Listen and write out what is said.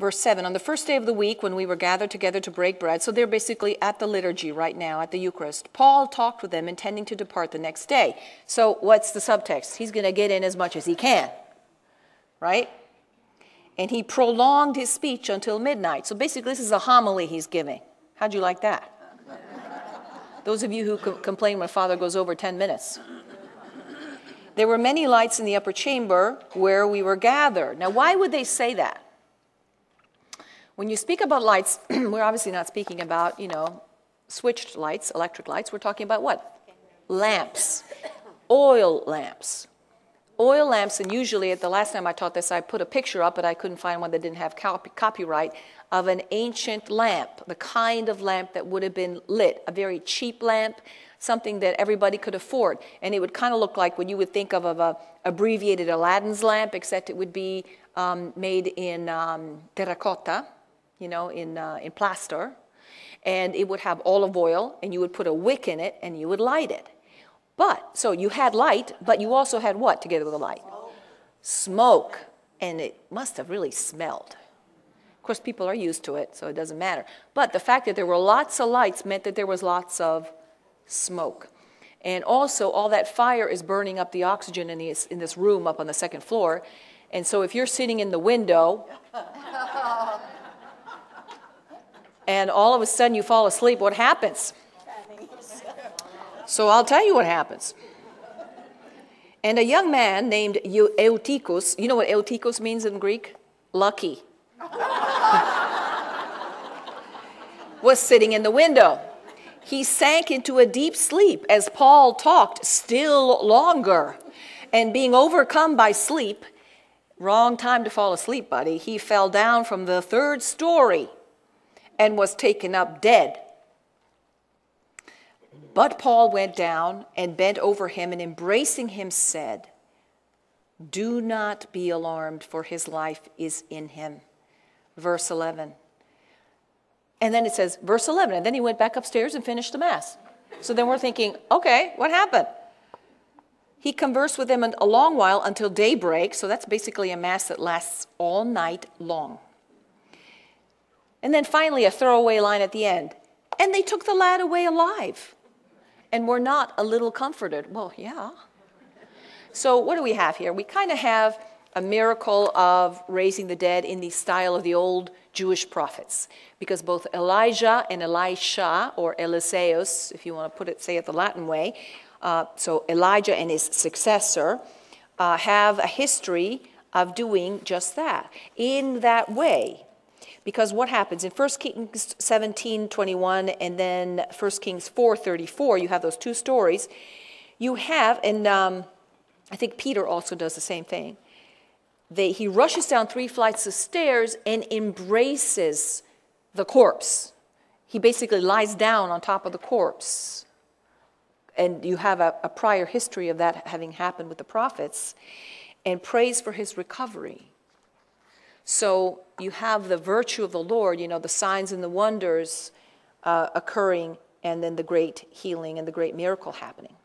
Verse 7, on the first day of the week when we were gathered together to break bread, so they're basically at the liturgy right now, at the Eucharist, Paul talked with them intending to depart the next day. So what's the subtext? He's going to get in as much as he can, right? And he prolonged his speech until midnight. So basically this is a homily he's giving. How'd you like that? Those of you who complain when Father goes over 10 minutes. There were many lights in the upper chamber where we were gathered. Now why would they say that? When you speak about lights, we're obviously not speaking about, switched lights, electric lights. We're talking about what? Lamps. Oil lamps. Oil lamps, and usually at the last time I taught this, I put a picture up, but I couldn't find one that didn't have copyright, of an ancient lamp, the kind of lamp that would have been lit, a very cheap lamp, something that everybody could afford. And it would kind of look like what you would think of a abbreviated Aladdin's lamp, except it would be made in terracotta, in plaster, and it would have olive oil, and you would put a wick in it, and you would light it. So you had light, but you also had what together with the light? Smoke. And it must have really smelled. Of course, people are used to it, so it doesn't matter. But the fact that there were lots of lights meant that there was lots of smoke. And also, all that fire is burning up the oxygen in this room up on the second floor. And so if you're sitting in the window, and all of a sudden you fall asleep, what happens? So I'll tell you what happens. And a young man named Eutychus, you know what Eutychus means in Greek? Lucky. Was sitting in the window. He sank into a deep sleep as Paul talked still longer. And being overcome by sleep, wrong time to fall asleep, buddy, he fell down from the third story and was taken up dead. But Paul went down and bent over him and embracing him said, "Do not be alarmed, for his life is in him." Verse 11. And then it says, verse 11, and then he went back upstairs and finished the Mass. So then we're thinking, okay, what happened? He conversed with them a long while until daybreak, so that's basically a Mass that lasts all night long. And then finally a throwaway line at the end. And they took the lad away alive and were not a little comforted. Well, yeah. So what do we have here? We kind of have a miracle of raising the dead in the style of the old Jewish prophets, because both Elijah and Elisha, or Eliseus, if you want to say it the Latin way, so Elijah and his successor, have a history of doing just that, in that way. Because what happens in 1 Kings 17:21 and then 1 Kings 4:34, you have those two stories. You have, and I think Peter also does the same thing. He rushes down 3 flights of stairs and embraces the corpse. He basically lies down on top of the corpse. And you have a prior history of that having happened with the prophets, and prays for his recovery. So you have the virtue of the Lord, the signs and the wonders occurring, and then the great healing and the great miracle happening.